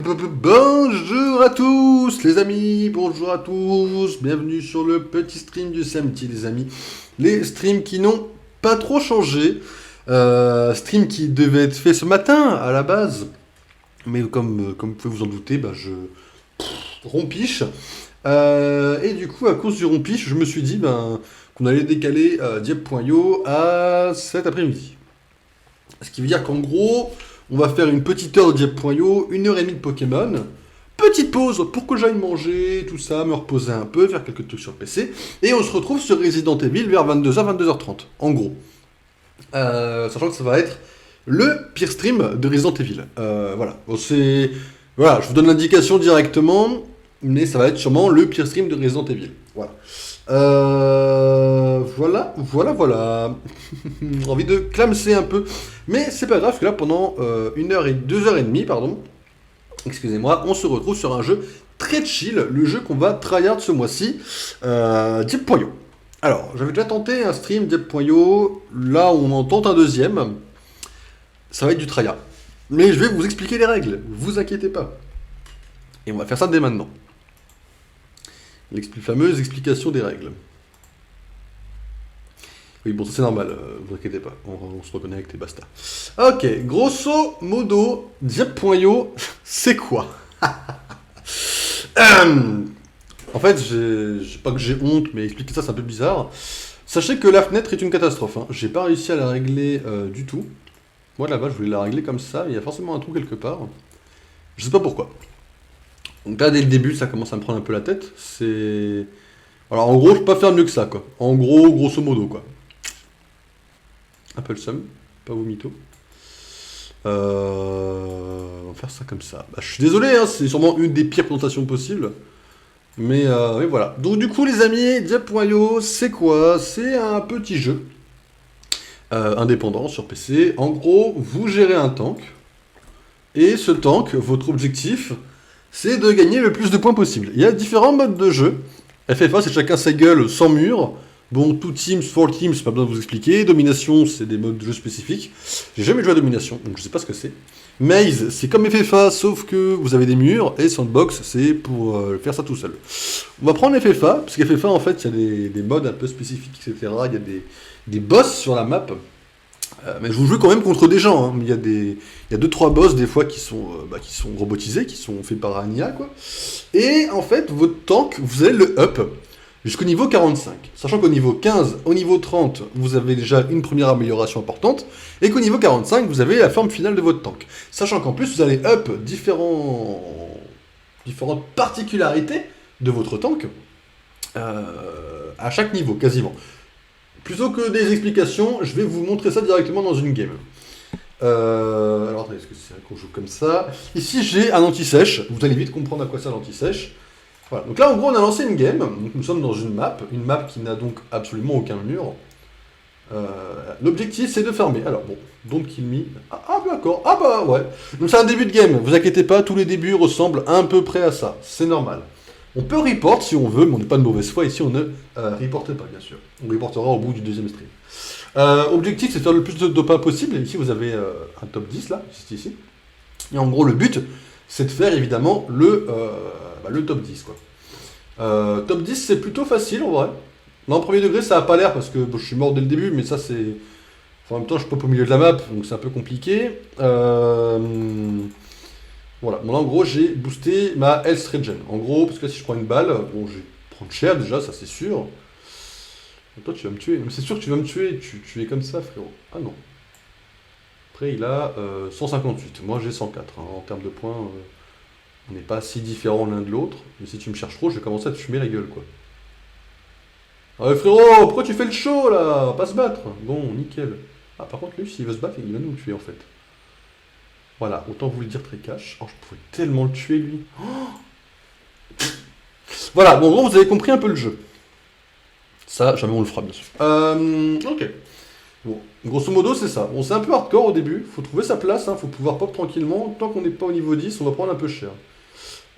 Bonjour à tous les amis, bonjour à tous, bienvenue sur le petit stream du samedi les amis. Les streams qui n'ont pas trop changé, stream qui devait être fait ce matin à la base, mais comme vous pouvez vous en douter, je rompiche. Et du coup à cause du rompiche, je me suis dit qu'on allait décaler Diep.io à cet après-midi. Ce qui veut dire qu'en gros, on va faire une petite heure de Diep.io, 1h30 de Pokémon, petite pause pour que j'aille manger, tout ça, me reposer un peu, faire quelques trucs sur le PC, et on se retrouve sur Resident Evil vers 22h, 22h30, en gros. Sachant que ça va être le pire stream de Resident Evil. Voilà. Voilà, je vous donne l'indication directement, mais ça va être sûrement le pire stream de Resident Evil. Voilà. Voilà. J'ai envie de clamser un peu. Mais c'est pas grave, parce que là, pendant 2h30, pardon, excusez-moi, on se retrouve sur un jeu très chill, le jeu qu'on va tryhard ce mois-ci, Diep.io. Alors, j'avais déjà tenté un stream Diep.io, là on en tente un deuxième, ça va être du tryhard. Mais je vais vous expliquer les règles, vous inquiétez pas. Et on va faire ça dès maintenant. Fameuse explication des règles. Oui, bon, ça c'est normal, vous inquiétez pas, on se reconnecte et basta. Ok, grosso modo, Diep.io, c'est quoi? En fait, pas que j'ai honte, mais expliquer ça c'est un peu bizarre. Sachez que la fenêtre est une catastrophe, hein. J'ai pas réussi à la régler du tout. Moi là-bas, je voulais la régler comme ça, mais il y a forcément un trou quelque part. Je sais pas pourquoi. Donc là, dès le début, ça commence à me prendre un peu la tête. Alors en gros, je peux pas faire mieux que ça, quoi. En gros, grosso modo, quoi. Un peu le seum, pas vous mytho. On va faire ça comme ça. Je suis désolé, hein, c'est sûrement une des pires présentations possibles. Mais voilà. Donc du coup, les amis, Diep.io, c'est quoi? C'est un petit jeu indépendant sur PC. En gros, vous gérez un tank. Et ce tank, votre objectif, c'est de gagner le plus de points possible. Il y a différents modes de jeu. FFA, c'est chacun sa gueule sans mur. Bon, two teams, four teams, pas besoin de vous expliquer. Domination, c'est des modes de jeu spécifiques. J'ai jamais joué à Domination, donc je sais pas ce que c'est. Maze, c'est comme FFA, sauf que vous avez des murs. Et Sandbox, c'est pour faire ça tout seul. On va prendre FFA, parce qu'FFA, en fait, il y a des modes un peu spécifiques, etc. Il y a des boss sur la map. Mais je vous joue quand même contre des gens. Hein. Il y a 2-3 boss des fois qui sont robotisés, qui sont faits par un IA, quoi. Et en fait, votre tank, vous allez le up jusqu'au niveau 45. Sachant qu'au niveau 15, au niveau 30, vous avez déjà une première amélioration importante. Et qu'au niveau 45, vous avez la forme finale de votre tank. Sachant qu'en plus, vous allez up différentes particularités de votre tank à chaque niveau, quasiment. Plutôt que des explications, je vais vous montrer ça directement dans une game. Alors attendez, est-ce que c'est qu'on joue comme ça? Ici j'ai un anti-sèche, vous allez vite comprendre à quoi sert l'anti-sèche. Voilà, donc là en gros on a lancé une game, donc nous sommes dans une map qui n'a donc absolument aucun mur. L'objectif c'est de farmer. Alors bon, don't kill me. D'accord, ouais. Donc c'est un début de game, vous inquiétez pas, tous les débuts ressemblent à peu près à ça, c'est normal. On peut report si on veut, mais on n'est pas de mauvaise foi, ici on ne reporte pas bien sûr. On reportera au bout du deuxième stream. Objectif c'est de faire le plus de dopage possible, et ici vous avez un top 10 là, juste ici. Et en gros le but c'est de faire évidemment le top 10 quoi. Top 10 c'est plutôt facile en vrai. Là en premier degré ça n'a pas l'air parce que je suis mort dès le début, mais ça c'est... Enfin, en même temps je pop au milieu de la map, donc c'est un peu compliqué. Voilà, bon là en gros j'ai boosté ma health regen. En gros, parce que là, si je prends une balle, bon je vais prendre cher déjà, ça c'est sûr. Et toi tu vas me tuer, mais c'est sûr que tu vas me tuer, tu es comme ça frérot. Ah non. Après il a 158, moi j'ai 104. Hein. En termes de points, on n'est pas si différents l'un de l'autre. Mais si tu me cherches trop, je vais commencer à te fumer la gueule quoi. Ah frérot, pourquoi tu fais le show là? On va pas se battre. Bon, nickel. Ah par contre lui s'il veut se battre, il va nous tuer en fait. Voilà, autant vous le dire très cash. Oh, je pouvais tellement le tuer, lui. Oh voilà, bon, en gros, vous avez compris un peu le jeu. Ça, jamais on le fera, bien sûr. Ok. Bon, grosso modo, c'est ça. Bon, c'est un peu hardcore au début. Faut trouver sa place, hein. Faut pouvoir pop tranquillement. Tant qu'on n'est pas au niveau 10, on va prendre un peu cher.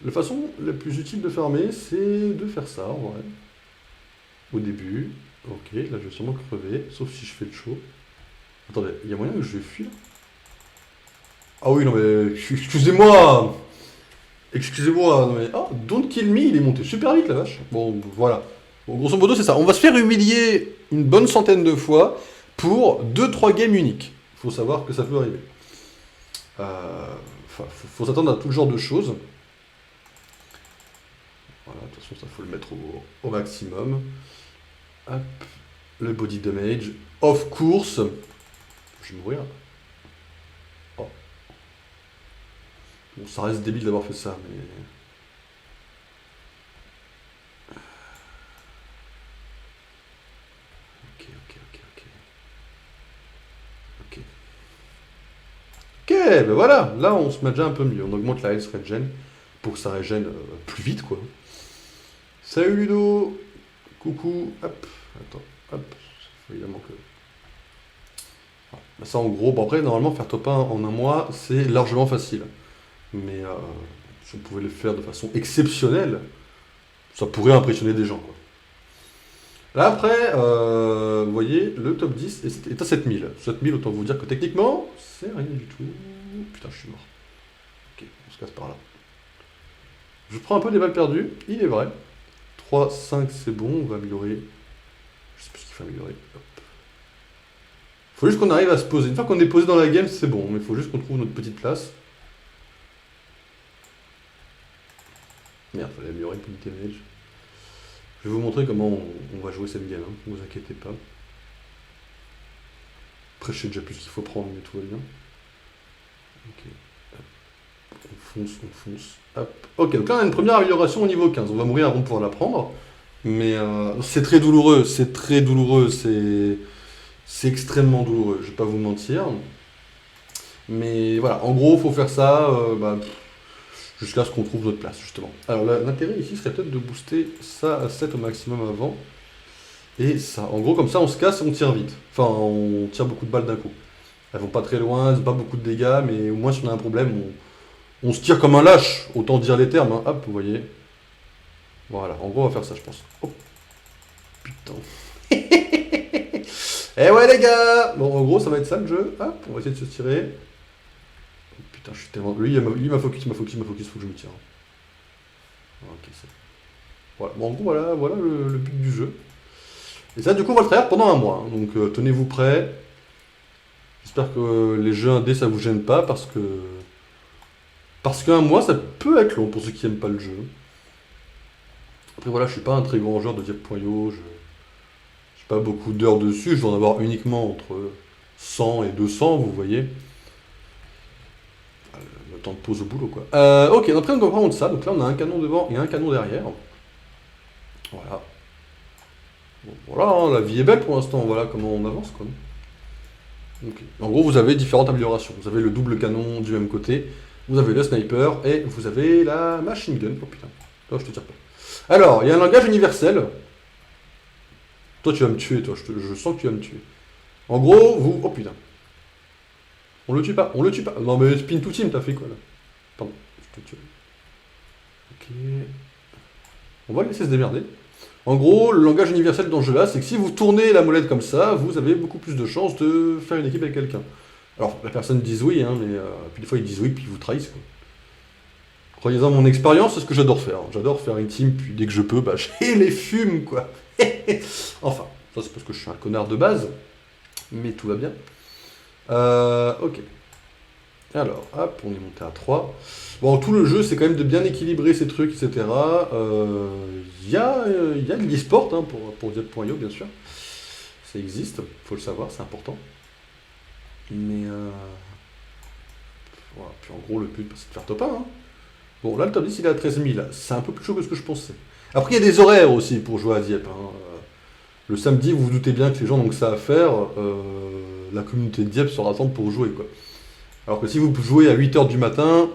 La façon la plus utile de farmer, c'est de faire ça, en vrai. Au début. Ok, là, je vais sûrement crever. Sauf si je fais le show. Attendez, il y a moyen que je fuis là? Ah oui, non mais, excusez-moi. Excusez-moi, non mais... Oh, Don't Kill Me, il est monté super vite, la vache. Bon, voilà. Bon, grosso modo, c'est ça. On va se faire humilier une bonne centaine de fois pour deux-trois games uniques. Faut savoir que ça peut arriver. Faut s'attendre à tout genre de choses. Voilà, de toute façon, ça faut le mettre au maximum. Hop, le body damage. Of course. Je vais mourir. Oh. Bon, ça reste débile d'avoir fait ça, mais... Ok, ok, ok, ok. Ok. Ok, ben voilà. Là, on se met déjà un peu mieux. On augmente la health regen pour que ça régène plus vite, quoi. Salut Ludo. Coucou. Hop. Attends. Hop. Faut évidemment que... Bah, ça, en gros, bon, après, normalement, faire top 1 en un mois, c'est largement facile. Mais si on pouvait le faire de façon exceptionnelle, ça pourrait impressionner des gens, quoi. Là, après, vous voyez, le top 10 est à 7000. 7000, autant vous dire que techniquement, c'est rien du tout. Putain, je suis mort. Ok, on se casse par là. Je prends un peu des balles perdues, il est vrai. 3, 5, c'est bon, on va améliorer. Je sais plus ce qu'il faut améliorer. Hop. Faut juste qu'on arrive à se poser. Une fois qu'on est posé dans la game, c'est bon, mais il faut juste qu'on trouve notre petite place. Merde, fallait améliorer le point damage. Je vais vous montrer comment on va jouer cette game, hein. Ne vous inquiétez pas. Après, je sais déjà plus ce qu'il faut prendre, mais tout va bien. Ok. Hop. On fonce, on fonce. Hop. Ok, donc là, on a une première amélioration au niveau 15. On va mourir avant de pouvoir la prendre. Mais c'est très douloureux, c'est très douloureux, c'est extrêmement douloureux, je vais pas vous mentir. Mais voilà, en gros, faut faire ça jusqu'à ce qu'on trouve notre place, justement. Alors l'intérêt ici serait peut-être de booster ça à 7 au maximum avant. Et ça, en gros, comme ça, on se casse et on tire vite. Enfin, on tire beaucoup de balles d'un coup. Elles vont pas très loin, c'est pas beaucoup de dégâts, mais au moins si on a un problème, on se tire comme un lâche, autant dire les termes, hein. Hop, vous voyez. Voilà, en gros, on va faire ça, je pense. Oh, putain. Eh ouais, les gars! Bon, en gros, ça va être ça le jeu. Hop, on va essayer de se tirer. Oh, putain, je suis tellement. Lui, il m'a focus, faut que je me tire. Ok, c'est. Voilà, bon, en gros, voilà le but du jeu. Et ça, du coup, on va le faire pendant un mois, hein. Donc, tenez-vous prêts. J'espère que les jeux indés, ça vous gêne pas, parce que. Parce qu'un mois, ça peut être long pour ceux qui aiment pas le jeu. Après, voilà, je suis pas un très grand joueur de Diep.io. J'ai pas beaucoup d'heures dessus. Je dois en avoir uniquement entre 100 et 200, vous voyez. Le temps de pause au boulot, quoi. Ok, après, on doit prendre ça. Donc là, on a un canon devant et un canon derrière. Voilà. Bon, voilà, hein, la vie est belle pour l'instant. Voilà comment on avance, quoi. Ok. En gros, vous avez différentes améliorations. Vous avez le double canon du même côté. Vous avez le sniper et vous avez la machine gun. Oh putain. Toi, je te tire pas. Alors, il y a un langage universel. Toi, tu vas me tuer, toi. Je sens que tu vas me tuer. En gros, vous... Oh putain. On le tue pas, on le tue pas. Non mais spin to team, t'as fait quoi là? Pardon, je te tue. Ok. On va le laisser se démerder. En gros, le langage universel dans ce jeu-là, c'est que si vous tournez la molette comme ça, vous avez beaucoup plus de chances de faire une équipe avec quelqu'un. Alors, la personne dit oui, hein, mais puis des fois ils disent oui, puis ils vous trahissent, quoi. Croyez-en mon expérience, c'est ce que j'adore faire. J'adore faire une team, puis dès que je peux, bah, je les fume, quoi. Enfin, ça c'est parce que je suis un connard de base, mais tout va bien. Ok. Alors, hop, on est monté à 3. Bon, tout le jeu, c'est quand même de bien équilibrer ces trucs, etc. Il y a de l'e-sport, hein, pour Diep.io, bien sûr. Ça existe, faut le savoir, c'est important. Mais, voilà. Puis en gros, le but, c'est de faire top 1, hein. Bon, là, le top 10, il est à 13 000. C'est un peu plus chaud que ce que je pensais. Après, il y a des horaires aussi pour jouer à Dieppe, hein. Le samedi, vous vous doutez bien que les gens ont que ça à faire. La communauté de Dieppe se rassemble pour jouer, quoi. Alors que si vous jouez à 8h du matin,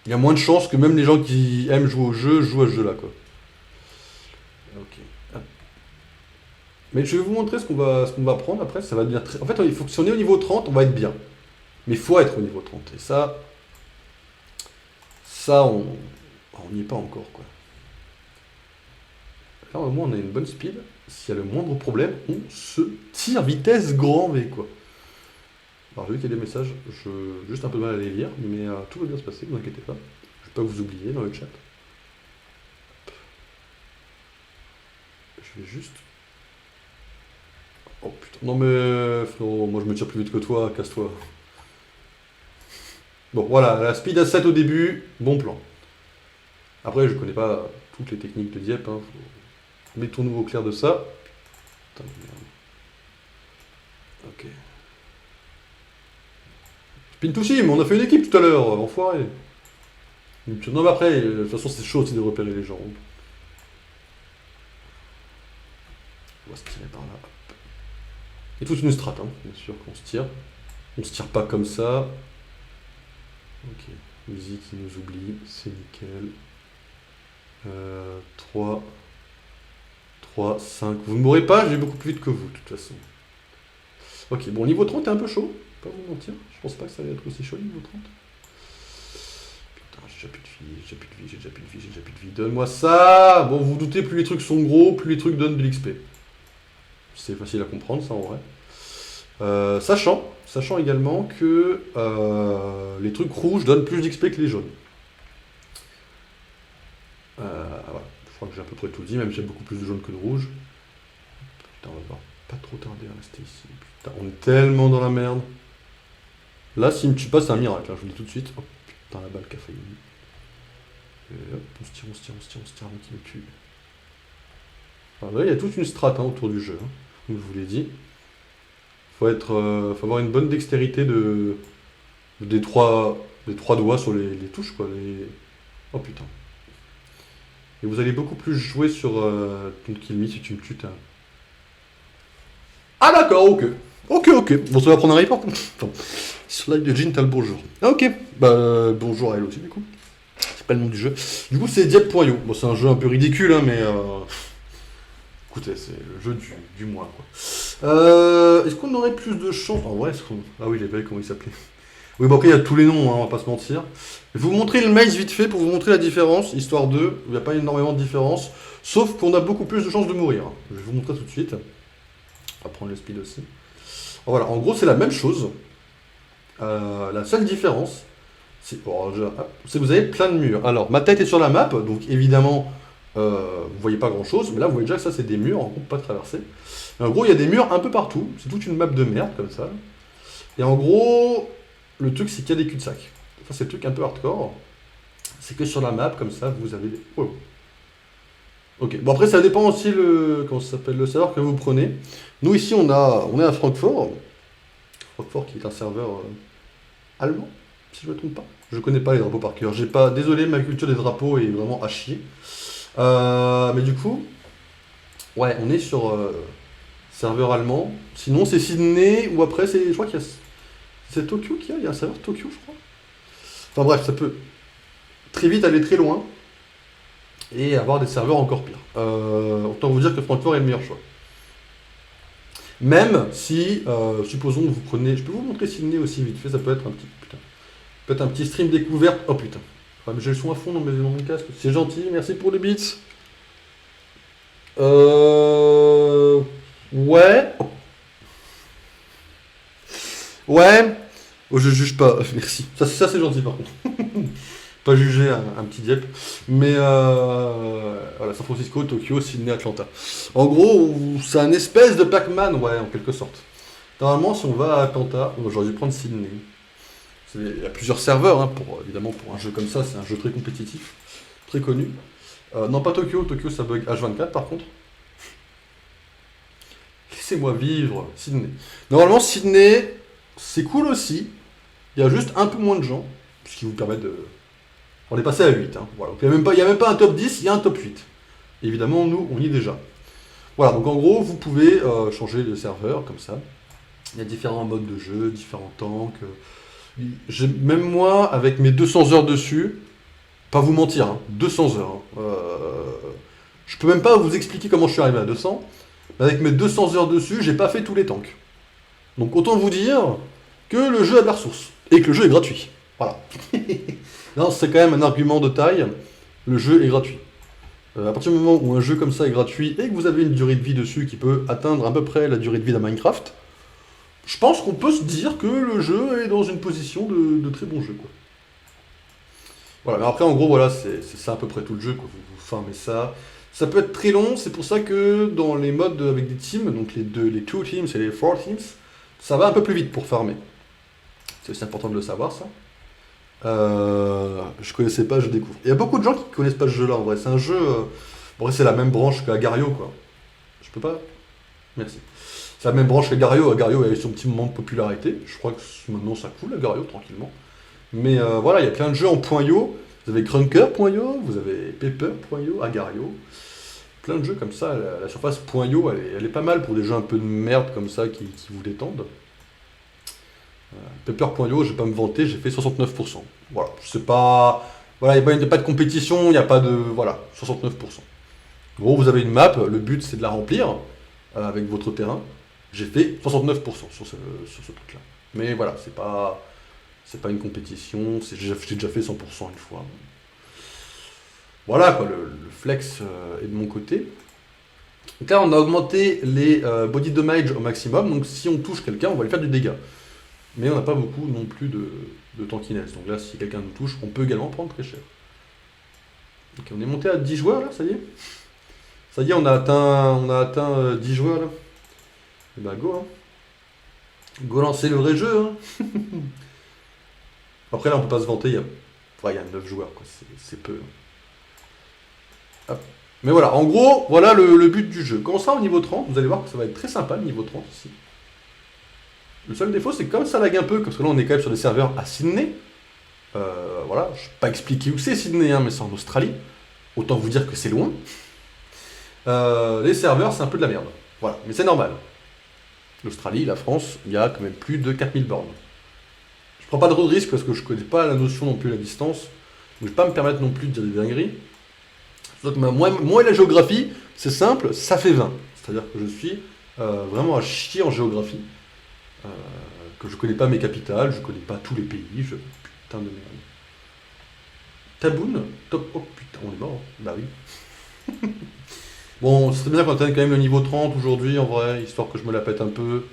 il y a moins de chances que même les gens qui aiment jouer au jeu jouent à ce jeu-là, quoi. Ok. Mais je vais vous montrer ce qu'on va prendre après, ça va devenir très... En fait, il faut que si on est au niveau 30, on va être bien. Mais il faut être au niveau 30. Et ça, on n'y est pas encore, quoi. Là, au moins, on a une bonne speed. S'il y a le moindre problème, on se tire vitesse grand V, quoi. Alors, j'ai vu qu'il y a des messages, j'ai juste un peu de mal à les lire, mais tout va bien se passer, ne vous inquiétez pas. pas vous oublier dans le chat. Je vais juste... Oh putain, non mais frérot, moi je me tire plus vite que toi, casse-toi. Bon voilà, la speed à 7 au début, bon plan. Après je connais pas toutes les techniques de Dieppe, hein. Mettons-nous au clair de ça. Putain, merde. Ok. Spin to sim, on a fait une équipe tout à l'heure, enfoiré. Non mais après, de toute façon c'est chaud aussi de repérer les gens. On va se tirer par là. Et toute une strat, hein, bien sûr qu'on se tire. On se tire pas comme ça. Ok, Easy qui nous oublie, c'est nickel. 3, 5. Vous ne mourrez pas, je vais beaucoup plus vite que vous, de toute façon. Ok, bon, niveau 30 est un peu chaud, pas vous mentir. Je pense pas que ça va être aussi chaud, niveau 30. Putain, j'ai déjà plus de vie, j'ai déjà plus de vie, j'ai déjà plus de vie, j'ai déjà plus de vie. Donne-moi ça. Bon, vous vous doutez, plus les trucs sont gros, plus les trucs donnent de l'XP. C'est facile à comprendre, ça, en vrai. Sachant également que les trucs rouges donnent plus d'XP que les jaunes. Voilà. Je crois que j'ai à peu près tout dit, même si j'ai beaucoup plus de jaune que de rouge. Putain, on va devoir pas trop tarder à rester ici. Putain, on est tellement dans la merde. Là, s'il me tue pas, c'est un miracle, hein, je vous le dis tout de suite. Oh putain, la balle qui a failli. Et hop, on se tire avant qu'il me tue. Alors là, il y a toute une strat autour du jeu, hein, comme je vous l'ai dit. Faut avoir une bonne dextérité des trois doigts sur les touches, quoi. Oh putain. Et vous allez beaucoup plus jouer sur ton kill me si tu me tues. Ah d'accord, ok. Ok. Bon, ça va prendre un report. Sur live de Jean, t'as le bonjour. Ah ok. Bah bonjour à elle aussi du coup. C'est pas le nom du jeu. Du coup c'est Dieppe.io. Bon c'est un jeu un peu ridicule hein, mais écoutez, c'est le jeu du mois quoi. Est-ce qu'on aurait plus de chance? En vrai, ah oui, les belles, comment il s'appelait? Oui, bon, après, il y a tous les noms, hein, on va pas se mentir. Je vais vous montrer le maze vite fait pour vous montrer la différence, histoire de. Il n'y a pas énormément de différence, sauf qu'on a beaucoup plus de chances de mourir. Je vais vous montrer tout de suite. On va prendre le speed aussi. Voilà, en gros, c'est la même chose. La seule différence, c'est que vous avez plein de murs. Alors, ma tête est sur la map, donc évidemment, vous voyez pas grand chose, mais là, vous voyez déjà que ça, c'est des murs, on ne peut pas traverser. En gros, il y a des murs un peu partout. C'est toute une map de merde, comme ça. Et en gros, le truc, c'est qu'il y a des cul-de-sac. Ça, c'est le truc un peu hardcore. C'est que sur la map, comme ça, vous avez des... Oh. Ok. Bon, après, ça dépend aussi comment ça s'appelle, le serveur que vous prenez. Nous, ici, on est à Francfort. Francfort, qui est un serveur allemand, si je ne me trompe pas. Je ne connais pas les drapeaux par cœur. J'ai pas... Désolé, ma culture des drapeaux est vraiment à chier. Mais du coup, ouais, on est sur... serveur allemand. Sinon, c'est Sydney ou après, je crois qu'il y a. C'est Tokyo qu'il y a. Il y a un serveur Tokyo, je crois. Enfin bref, ça peut très vite aller très loin et avoir des serveurs encore pires. Autant vous dire que Francfort est le meilleur choix. Même si, supposons que vous prenez. Je peux vous montrer Sydney aussi vite fait. Ça peut être un petit. Putain. Peut-être un petit stream découverte. Oh putain. Ah, mais j'ai le son à fond dans mon casque. C'est gentil. Merci pour les bits. Ouais. Ouais. Oh, je juge pas. Merci. Ça c'est gentil par contre. Pas juger un petit Dieppe. Mais voilà, San Francisco, Tokyo, Sydney, Atlanta. En gros, c'est un espèce de Pac-Man, ouais, en quelque sorte. Normalement, si on va à Atlanta, j'aurais dû prendre Sydney. Il y a plusieurs serveurs, hein, évidemment, pour un jeu comme ça, c'est un jeu très compétitif, très connu. Non, pas Tokyo. Tokyo, ça bug H24 par contre. Laissez-moi vivre, Sydney. Normalement, Sydney, c'est cool aussi. Il y a juste un peu moins de gens, ce qui vous permet de... On est passé à 8. Hein. Voilà. Il n'y a même pas un top 10, il y a un top 8. Évidemment, nous, on y est déjà. Voilà, donc en gros, vous pouvez changer de serveur, comme ça. Il y a différents modes de jeu, différents tanks. Même moi, avec mes 200 heures dessus, pas vous mentir, hein, 200 heures. Hein, je peux même pas vous expliquer comment je suis arrivé à 200. Avec mes 200 heures dessus, j'ai pas fait tous les tanks. Donc autant vous dire que le jeu a de la ressource. Et que le jeu est gratuit. Voilà. Non, c'est quand même un argument de taille. Le jeu est gratuit. À partir du moment où un jeu comme ça est gratuit et que vous avez une durée de vie dessus qui peut atteindre à peu près la durée de vie d'un Minecraft, je pense qu'on peut se dire que le jeu est dans une position de très bon jeu, quoi. Voilà, mais après, en gros, voilà, c'est ça à peu près tout le jeu, quoi. Vous farmez ça. Ça peut être très long, c'est pour ça que dans les modes avec des teams, donc les two teams et les four teams, ça va un peu plus vite pour farmer. C'est aussi important de le savoir, ça. Je connaissais pas, je découvre. Il y a beaucoup de gens qui connaissent pas ce jeu-là, en vrai. C'est un jeu... en vrai, c'est la même branche qu'Agario, quoi. Je peux pas? Merci. C'est la même branche qu'Agario. Agario a eu son petit moment de popularité. Je crois que maintenant ça coule, Agario, tranquillement. Mais voilà, il y a plein de jeux en .io. Vous avez Crunker.io, vous avez Pepper.io, Agario. Plein de jeux comme ça. La surface .io, elle est pas mal pour des jeux un peu de merde comme ça qui vous détendent. Pepper.io, je vais pas me vanter, j'ai fait 69%. Voilà, c'est pas... Voilà, il n'y a pas de compétition, il n'y a pas de... Voilà, 69%. En gros, vous avez une map, le but c'est de la remplir avec votre terrain. J'ai fait 69% sur ce truc-là. Mais voilà, c'est pas une compétition, j'ai déjà fait 100% une fois. Voilà quoi, le flex est de mon côté. Donc là, on a augmenté les body damage au maximum, donc si on touche quelqu'un, on va lui faire du dégât. Mais on n'a pas beaucoup non plus de tankiness. Donc là, si quelqu'un nous touche, on peut également prendre très cher. Ok, on est monté à 10 joueurs là, ça y est. Ça y est, on a atteint 10 joueurs là. Et bah go, hein. Go lancer le vrai jeu, hein. Après là, on peut pas se vanter, il y a 9 joueurs, quoi. C'est peu. Hop. Mais voilà, en gros, voilà le but du jeu. Quand on sera au niveau 30, vous allez voir que ça va être très sympa le niveau 30 ici. Le seul défaut, c'est que comme ça lag un peu, parce que là on est quand même sur des serveurs à Sydney. Voilà, je ne vais pas expliquer où c'est Sydney, hein, mais c'est en Australie. Autant vous dire que c'est loin. Les serveurs, c'est un peu de la merde. Voilà, mais c'est normal. L'Australie, la France, il y a quand même plus de 4000 bornes. Je prends pas trop de risques parce que je connais pas la notion non plus de la distance. Donc je vais pas me permettre non plus de dire des dingueries. Donc, moi et la géographie, c'est simple, ça fait 20. C'est-à-dire que je suis vraiment à chier en géographie. Que je connais pas mes capitales, je connais pas tous les pays, putain de merde. Taboun, top. Oh putain, on est mort. Bah oui. Bon, ce serait bien qu'on atteigne quand même le niveau 30 aujourd'hui, en vrai, histoire que je me la pète un peu.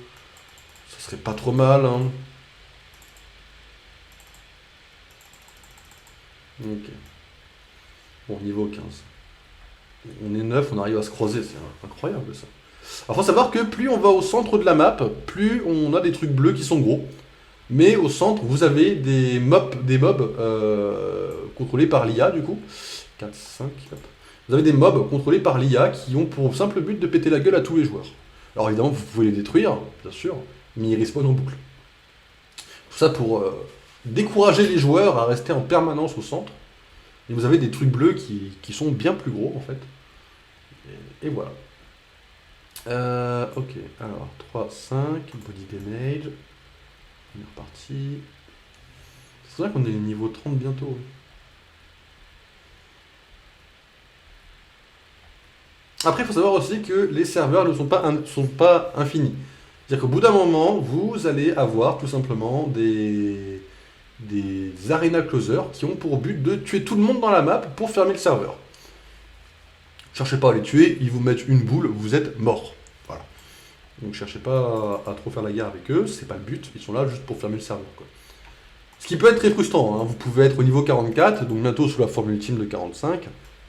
Ça serait pas trop mal, hein. Ok. Bon, niveau 15. On est 9, on arrive à se croiser, c'est incroyable ça. Alors faut savoir que plus on va au centre de la map, plus on a des trucs bleus qui sont gros. Mais au centre, vous avez des mobs contrôlés par l'IA du coup. 4, 5, hop. Vous avez des mobs contrôlés par l'IA qui ont pour simple but de péter la gueule à tous les joueurs. Alors évidemment, vous pouvez les détruire, bien sûr, mais ils respawnent en boucle. Tout ça pour décourager les joueurs à rester en permanence au centre. Et vous avez des trucs bleus qui sont bien plus gros en fait. Et voilà. Ok, alors 3, 5, body damage. On est reparti. C'est vrai qu'on est niveau 30 bientôt. Oui. Après, il faut savoir aussi que les serveurs ne sont pas infinis. C'est-à-dire qu'au bout d'un moment, vous allez avoir tout simplement des arena closers qui ont pour but de tuer tout le monde dans la map pour fermer le serveur. Cherchez pas à les tuer, ils vous mettent une boule, vous êtes mort. Voilà. Donc cherchez pas à trop faire la guerre avec eux, c'est pas le but, ils sont là juste pour fermer le serveur, quoi. Ce qui peut être très frustrant, hein. Vous pouvez être au niveau 44, donc bientôt sous la forme ultime de 45,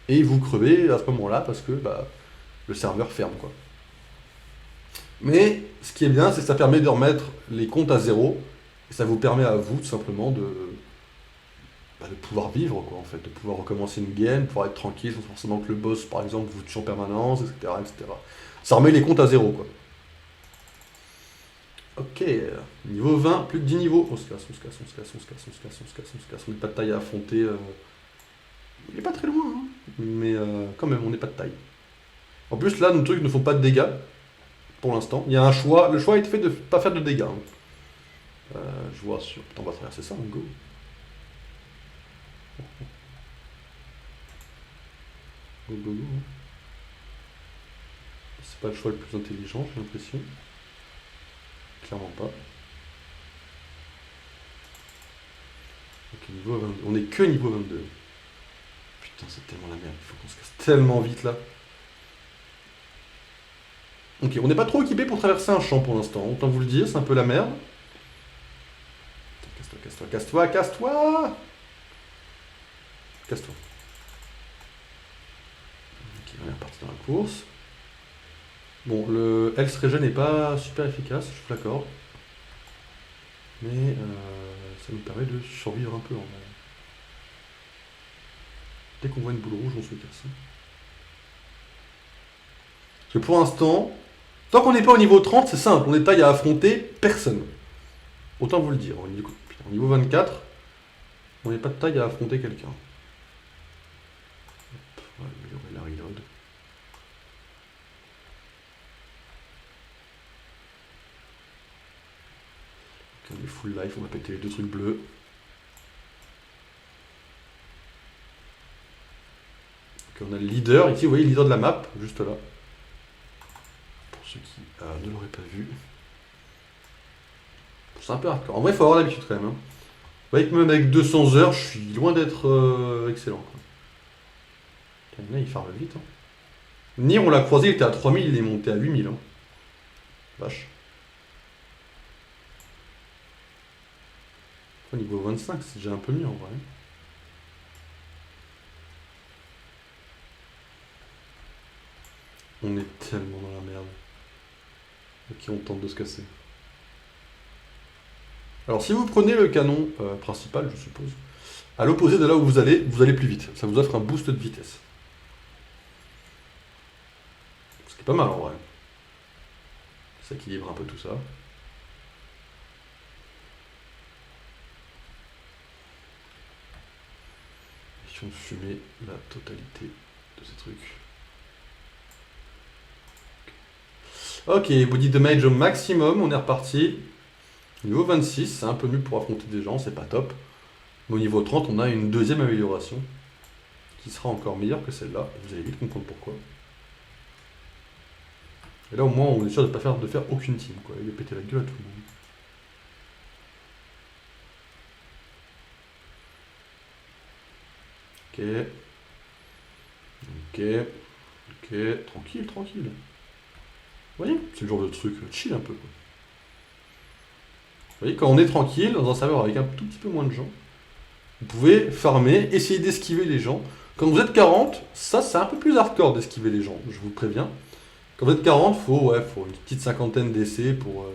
et vous crevez à ce moment-là parce que le serveur ferme, quoi. Mais ce qui est bien, c'est que ça permet de remettre les comptes à zéro, et ça vous permet à vous tout simplement de pouvoir vivre, quoi, en fait, de pouvoir recommencer une game, de pouvoir être tranquille, sans forcément que le boss, par exemple, vous tue en permanence, etc., etc. Ça remet les comptes à zéro, quoi. Ok, niveau 20, plus que 10 niveaux. On se casse, on se casse, on se casse, on se casse, on se casse, on se casse, on se casse. On n'est pas de taille à affronter. Il n'est pas très loin, hein. Mais quand même, on n'est pas de taille. En plus, là, nos trucs ne font pas de dégâts, pour l'instant. Il y a un choix, le choix a été fait de ne pas faire de dégâts, hein. Je vois sur... Putain, on va traverser ça, on go. Go, go, go. C'est pas le choix le plus intelligent, j'ai l'impression. Clairement pas. Ok, niveau 22. On est que niveau 22. Putain, c'est tellement la merde. Il faut qu'on se casse tellement vite là. Ok, on n'est pas trop équipé pour traverser un champ pour l'instant. Autant vous le dire, c'est un peu la merde. Casse-toi, casse-toi, casse-toi, casse-toi! Casse-toi. Ok, on est reparti dans la course. Bon, le Health Regen n'est pas super efficace, je suis d'accord. Mais ça nous permet de survivre un peu en vrai. Dès qu'on voit une boule rouge, on se casse. Parce que pour l'instant, tant qu'on n'est pas au niveau 30, c'est simple, on est taille à affronter personne. Autant vous le dire. Au niveau 24, on n'est pas de taille à affronter quelqu'un. On va améliorer la reload. Ok, on est full life, on va péter les deux trucs bleus. Ok, on a le leader, ici vous voyez le leader de la map, juste là. Pour ceux qui ne l'auraient pas vu. C'est un peu hardcore. En vrai, il faut avoir l'habitude quand même. Hein. Vous voyez que même avec 200 heures, je suis loin d'être excellent. Quoi. Là, il farme vite. Hein. Nier, on l'a croisé, il était à 3000, il est monté à 8000. Hein. Vache. Au niveau 25, c'est déjà un peu mieux en vrai. On est tellement dans la merde. Ok, on tente de se casser. Alors si vous prenez le canon principal, je suppose, à l'opposé de là où vous allez plus vite. Ça vous offre un boost de vitesse. Ce qui est pas mal en vrai. Ça équilibre un peu tout ça. Mission de fumer la totalité de ces trucs. Ok, body damage au maximum, on est reparti. Niveau 26, c'est un peu mieux pour affronter des gens, c'est pas top. Mais au niveau 30, on a une deuxième amélioration qui sera encore meilleure que celle-là. Vous allez vite comprendre pourquoi. Et là, au moins, on est sûr de ne pas faire aucune team, quoi. Il va péter la gueule à tout le monde. Ok. Ok. Ok. Tranquille, tranquille. Vous voyez, c'est le genre de truc chill un peu, quoi. Vous voyez, quand on est tranquille, dans un serveur avec un tout petit peu moins de gens, vous pouvez farmer, essayer d'esquiver les gens. Quand vous êtes 40, ça, c'est un peu plus hardcore d'esquiver les gens, je vous préviens. Quand vous êtes 40, faut une petite cinquantaine d'essais pour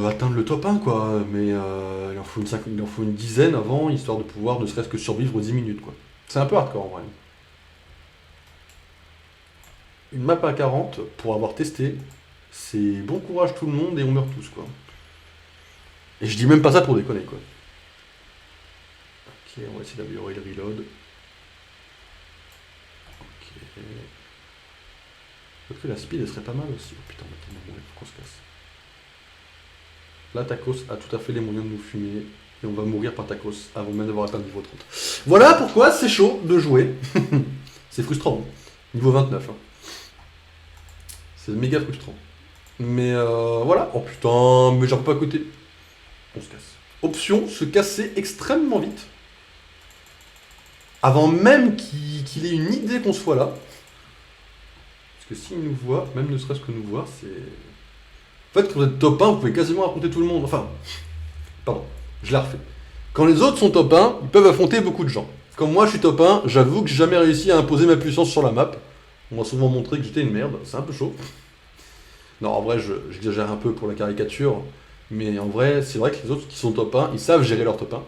atteindre le top 1, quoi. Mais il en faut une dizaine avant, histoire de pouvoir ne serait-ce que survivre aux 10 minutes, quoi. C'est un peu hardcore, en vrai. Une map à 40, pour avoir testé, c'est bon courage tout le monde et on meurt tous, quoi. Et je dis même pas ça pour déconner, quoi. Ok, on va essayer d'améliorer le reload. Ok. Peut-être que la speed, elle serait pas mal aussi. Oh putain, maintenant, il faut qu'on se casse. Là, Tacos a tout à fait les moyens de nous fumer. Et on va mourir par Tacos avant même d'avoir atteint le niveau 30. Voilà pourquoi c'est chaud de jouer. C'est frustrant. Hein. Niveau 29. Hein. C'est méga frustrant. Mais voilà. Oh putain, mais j'en peux pas à côté. On se casse. Option, se casser extrêmement vite. Avant même qu'il ait une idée qu'on soit là. Parce que s'il nous voit, même ne serait-ce que nous voir, c'est... En fait, quand vous êtes top 1, vous pouvez quasiment affronter tout le monde. Enfin, pardon, je la refais. Quand les autres sont top 1, ils peuvent affronter beaucoup de gens. Comme moi, je suis top 1, j'avoue que j'ai jamais réussi à imposer ma puissance sur la map. On m'a souvent montré que j'étais une merde, c'est un peu chaud. Non, en vrai, j'exagère un peu pour la caricature. Mais en vrai, c'est vrai que les autres qui sont top 1, ils savent gérer leur top 1.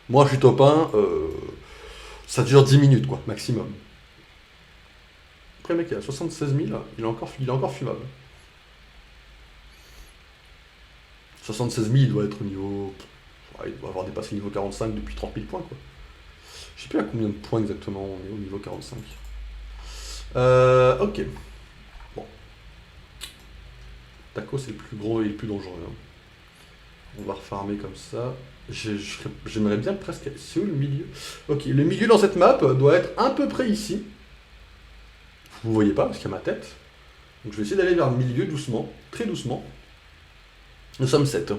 Moi, je suis top 1, ça dure 10 minutes, quoi, maximum. Après, le mec, il a 76 000, il est encore fumable. 76 000, il doit être au niveau... il doit avoir dépassé le niveau 45 depuis 30 000 points, quoi. Je sais plus à combien de points exactement on est au niveau 45. Ok. Bon. Taco, c'est le plus gros et le plus dangereux. Hein. On va refarmer comme ça. J'aimerais bien presque... C'est où le milieu? Ok, le milieu dans cette map doit être à peu près ici. Vous ne voyez pas parce qu'il y a ma tête. Donc je vais essayer d'aller vers le milieu doucement, très doucement. Nous sommes 7.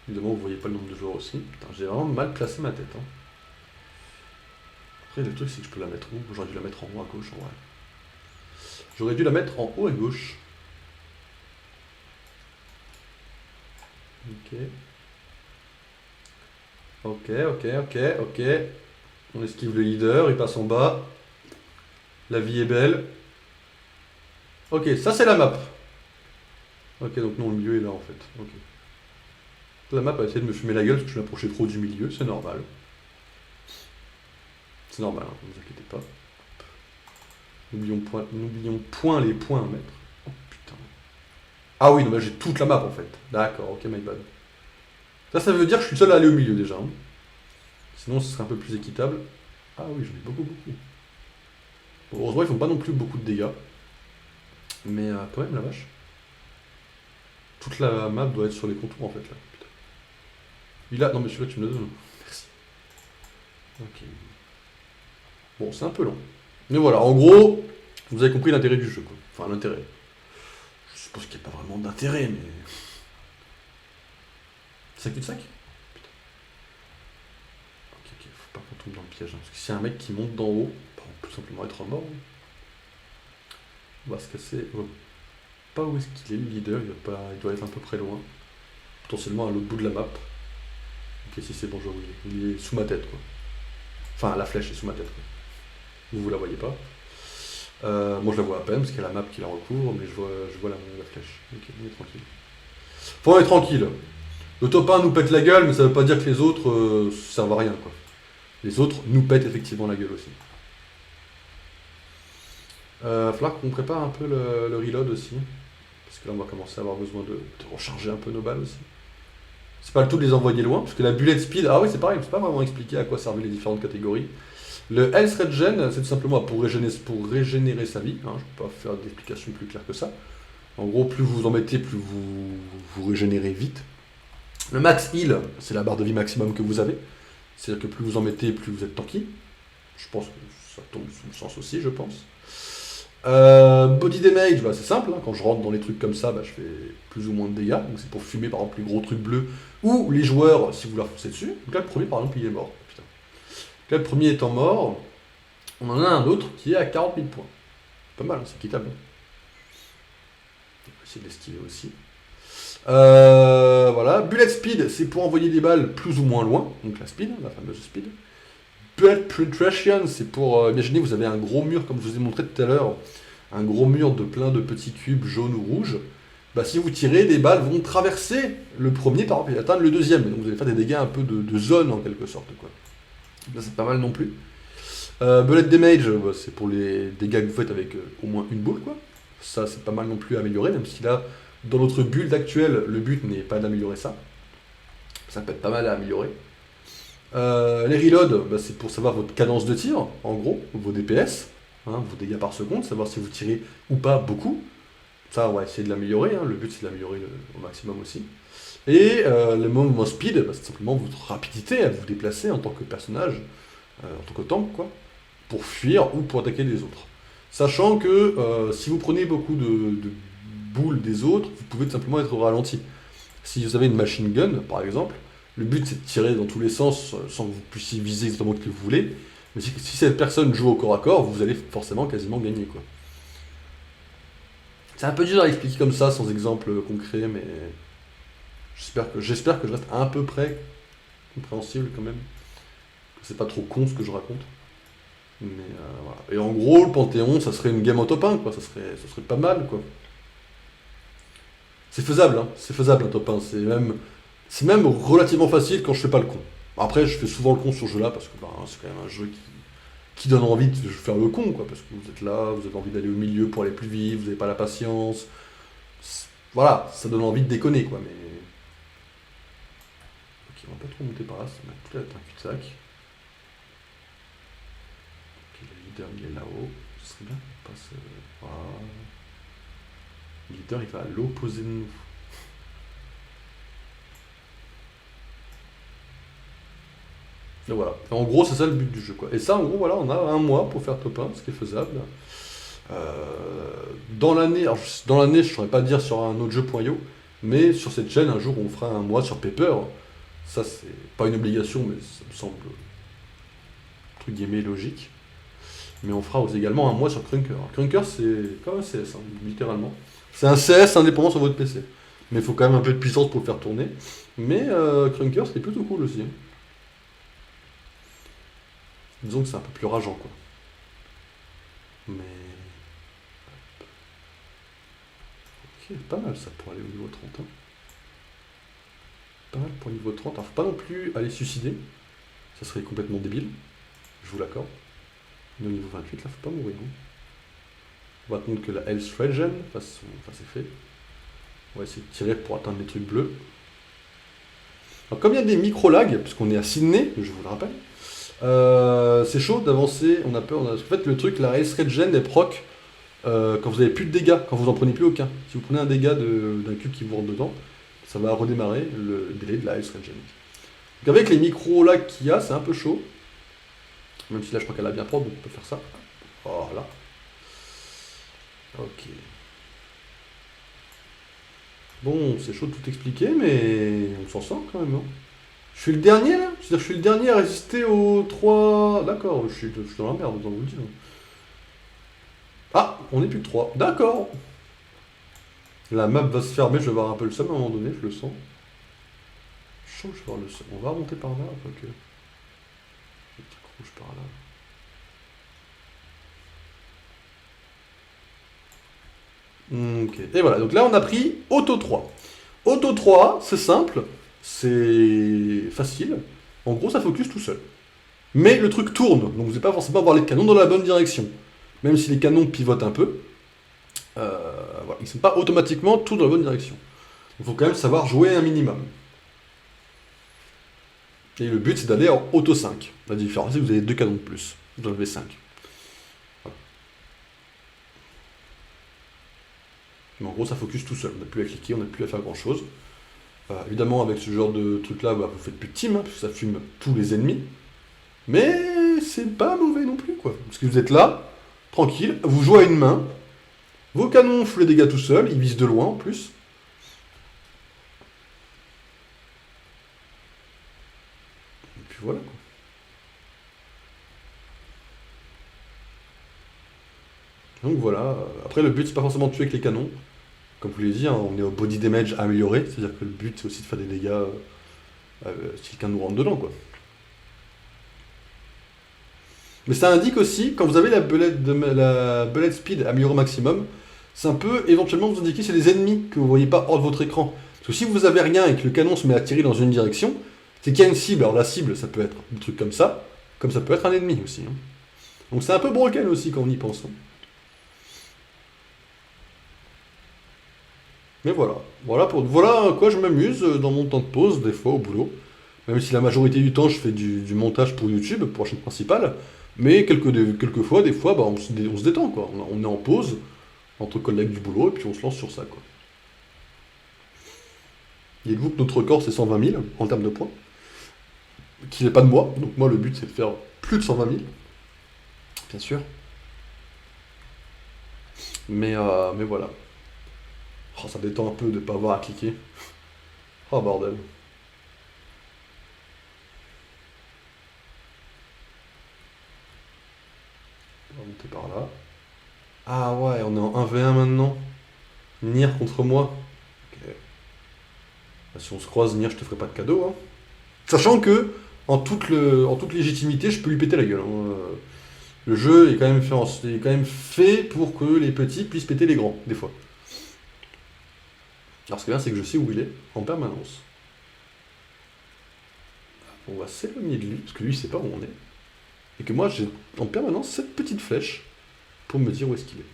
Évidemment, vous voyez pas le nombre de joueurs aussi. Putain, j'ai vraiment mal placé ma tête. Hein. Après, le truc, c'est que je peux la mettre où? J'aurais dû la mettre en haut à gauche, en vrai. J'aurais dû la mettre en haut à gauche. Ok. Ok, ok, ok, ok. On esquive le leader, il passe en bas. La vie est belle. Ok, ça c'est la map. Ok, donc non, le milieu est là en fait. Ok. La map a essayé de me fumer la gueule parce que je m'approchais trop du milieu, c'est normal. C'est normal, hein, ne vous inquiétez pas. N'oublions point les points à mettre. Oh putain. Ah oui, non, mais j'ai toute la map en fait. D'accord, ok, my bad. Ça veut dire que je suis seul à aller au milieu déjà, hein. Sinon, ce serait un peu plus équitable. Ah oui, j'en ai beaucoup, beaucoup. Bon, heureusement, ils font pas non plus beaucoup de dégâts. Mais quand même, la vache. Toute la map doit être sur les contours en fait là. Putain. Il a. Non, mais celui-là, tu me le donnes. Merci. Ok. Bon, c'est un peu long. Mais voilà, en gros, vous avez compris l'intérêt du jeu, quoi. Enfin, l'intérêt. Je suppose qu'il n'y a pas vraiment d'intérêt, mais. Ça cul-de-sac? Putain. Ok, ok, faut pas qu'on tombe dans le piège. Hein, parce que s'il y a un mec qui monte d'en haut, bah, on peut tout simplement être mort. Hein. On va se casser. On va pas où est-ce qu'il est, le leader. Il doit être à peu près loin. Potentiellement à l'autre bout de la map. Ok, si c'est bon, je vois où il est. Il est sous ma tête, quoi. Enfin, la flèche est sous ma tête, quoi. Vous la voyez pas. Moi je la vois à peine parce qu'il y a la map qui la recouvre, mais je vois la flèche. Ok, on est tranquille. Faut être tranquille. Le top 1 nous pète la gueule, mais ça veut pas dire que les autres servent à rien, quoi. Les autres nous pètent effectivement la gueule aussi. Va falloir qu'on prépare un peu le reload aussi. Parce que là on va commencer à avoir besoin de recharger un peu nos balles aussi. C'est pas le tout de les envoyer loin, parce que la bullet speed, ah oui c'est pareil, c'est pas vraiment expliqué à quoi servaient les différentes catégories. Le health regen, c'est tout simplement pour régénérer sa vie, hein, je ne peux pas faire d'explication plus claire que ça. En gros, plus vous en mettez, plus vous régénérez vite. Le max heal, c'est la barre de vie maximum que vous avez. C'est-à-dire que plus vous en mettez, plus vous êtes tanky. Je pense que ça tombe sous le sens aussi, je pense. Body damage, bah, c'est simple, hein, quand je rentre dans les trucs comme ça, bah, je fais plus ou moins de dégâts. Donc c'est pour fumer par exemple les gros trucs bleus, ou les joueurs si vous leur foncez dessus. Donc là le premier par exemple il est mort. Putain. Donc là le premier étant mort, on en a un autre qui est à 40 000 points. Pas mal, hein, c'est équitable. On va essayer de l'esquiver aussi. Voilà. Bullet speed, c'est pour envoyer des balles plus ou moins loin. Donc la speed, la fameuse speed. Bullet penetration, c'est pour... imaginez, vous avez un gros mur, comme je vous ai montré tout à l'heure, un gros mur de plein de petits cubes jaunes ou rouges. Bah, si vous tirez, des balles vont traverser le premier, par exemple, et atteindre le deuxième. Donc vous allez faire des dégâts un peu de zone, en quelque sorte, quoi. Là, c'est pas mal non plus. Bullet damage, bah, c'est pour les dégâts que vous faites avec au moins une boule, quoi. Ça, c'est pas mal non plus amélioré, même si là, dans notre build actuelle, le but n'est pas d'améliorer ça. Ça peut être pas mal à améliorer. Les reloads, bah, c'est pour savoir votre cadence de tir, en gros, vos DPS, hein, vos dégâts par seconde, savoir si vous tirez ou pas beaucoup. Ça, on va essayer de l'améliorer, hein. Le but c'est de l'améliorer au maximum aussi. Et le movement speed, bah, c'est simplement votre rapidité à vous déplacer en tant que personnage, en tant que tank, quoi, pour fuir ou pour attaquer les autres. Sachant que si vous prenez beaucoup de boules des autres, vous pouvez tout simplement être au ralenti. Si vous avez une machine gun, par exemple, le but c'est de tirer dans tous les sens sans que vous puissiez viser exactement ce que vous voulez. Mais si cette personne joue au corps à corps, vous allez forcément quasiment gagner, quoi. C'est un peu dur à expliquer comme ça, sans exemple concret, mais j'espère que je reste à peu près compréhensible quand même. Que c'est pas trop con ce que je raconte. Mais voilà. Et en gros, le Panthéon, ça serait une game en top 1, quoi. Ça serait pas mal, quoi. C'est faisable, hein. C'est faisable un top 1. C'est même relativement facile quand je fais pas le con. Après, je fais souvent le con sur ce jeu-là parce que bah, c'est quand même un jeu qui donne envie de faire le con, quoi. Parce que vous êtes là, vous avez envie d'aller au milieu pour aller plus vite, vous n'avez pas la patience. Voilà, ça donne envie de déconner, quoi. Mais. Ok, on va pas trop monter par là, ça va tout être un cul-de-sac. Ok, le leader il est là-haut. Ce serait bien qu'on passe. Voilà. Le leader il va à l'opposé de nous. Donc voilà. En gros, c'est ça le but du jeu, quoi. Et ça, en gros, voilà, on a un mois pour faire top 1, ce qui est faisable. Dans l'année, alors dans l'année, je ne saurais pas dire sur un autre jeu.io, mais sur cette chaîne, un jour, on fera un mois sur Paper. Ça, c'est pas une obligation, mais ça me semble, entre guillemets, logique. Mais on fera aussi également un mois sur Krunker. Krunker, c'est comme un CS, hein, littéralement. C'est un CS indépendant sur votre PC. Mais il faut quand même un peu de puissance pour le faire tourner. Mais Krunker, c'est plutôt cool aussi. Disons que c'est un peu plus rageant, quoi. Mais... Ok, pas mal ça pour aller au niveau 30. Hein. Pas mal pour le niveau 30. Alors, faut pas non plus aller suicider. Ça serait complètement débile. Je vous l'accorde. Mais au niveau 28, là, faut pas mourir. Hein. On va attendre que la Health Regen fasse ses faits. On va essayer de tirer pour atteindre les trucs bleus. Alors, comme il y a des micro-lags, puisqu'on est à Sydney, je vous le rappelle, c'est chaud d'avancer. On a peur. En fait, le truc, la Health Regen est proc quand vous avez plus de dégâts, quand vous en prenez plus aucun. Si vous prenez un dégât d'un cube qui vous rentre dedans, ça va redémarrer le délai de la Health Regen. Donc, avec les micro-lags qu'il y a, c'est un peu chaud. Même si là, je crois qu'elle a bien propre, donc on peut faire ça. Voilà. Ok. Bon, c'est chaud de tout expliquer, mais on s'en sort quand même. Hein. Je suis le dernier là. C'est-à-dire que je suis le dernier à résister aux 3. D'accord, je suis dans la merde, autant vous le dire. Ah, on n'est plus que 3. D'accord. La map va se fermer, je vais avoir un peu le seum à un moment donné, je le sens. Je sens que je vais avoir le seum. On va remonter par là, quoique. Le petit rouge par là. Ok, et voilà, donc là on a pris Auto 3. Auto 3, c'est simple, c'est facile. En gros, ça focus tout seul. Mais le truc tourne, donc vous n'allez pas forcément avoir les canons dans la bonne direction. Même si les canons pivotent un peu, voilà, ils ne sont pas automatiquement tous dans la bonne direction. Il faut quand même savoir jouer un minimum. Et le but, c'est d'aller en Auto 5. La différence, c'est que vous avez 2 canons de plus. Vous en avez 5. Mais en gros, ça focus tout seul. On n'a plus à cliquer, on n'a plus à faire grand chose. Évidemment, avec ce genre de truc-là, bah, vous faites plus de team, hein, parce que ça fume tous les ennemis. Mais c'est pas mauvais non plus, quoi. Parce que vous êtes là, tranquille, vous jouez à une main, vos canons font les dégâts tout seuls, ils visent de loin en plus. Et puis voilà, quoi. Donc voilà. Après, le but, c'est pas forcément de tuer avec les canons. Comme je vous l'ai dit, hein, on est au body damage amélioré, c'est-à-dire que le but, c'est aussi de faire des dégâts si quelqu'un nous rentre dedans, quoi. Mais ça indique aussi, quand vous avez la bullet speed améliorée au maximum, ça peut éventuellement vous indiquer c'est des ennemis que vous ne voyez pas hors de votre écran. Parce que si vous avez rien et que le canon se met à tirer dans une direction, c'est qu'il y a une cible. Alors la cible, ça peut être des trucs comme ça peut être un ennemi aussi. Hein. Donc c'est un peu broken aussi quand on y pense. Hein. Mais voilà. Voilà à quoi je m'amuse dans mon temps de pause, des fois au boulot. Même si la majorité du temps je fais du montage pour YouTube, pour la chaîne principale. Mais quelques fois, des fois, bah, on se détend, quoi. On est en pause, entre collègues du boulot, et puis on se lance sur ça, quoi. Dites-vous que notre record, c'est 120 000 en termes de points. Qu'il n'est pas de moi, donc moi, le but, c'est de faire plus de 120 000. Bien sûr. Mais voilà. Oh, ça détend un peu de ne pas avoir à cliquer. Oh, bordel. On va monter par là. Ah ouais, on est en 1v1 maintenant. Nier contre moi. Ok. Bah, si on se croise, Nier, je te ferai pas de cadeau. Hein. Sachant que, en toute légitimité, je peux lui péter la gueule. Hein. Le jeu est quand même fait pour que les petits puissent péter les grands, des fois. Alors ce qui est bien, c'est que je sais où il est, en permanence. On va s'éloigner de lui, parce que lui, il sait pas où on est. Et que moi, j'ai en permanence cette petite flèche pour me dire où est-ce qu'il est.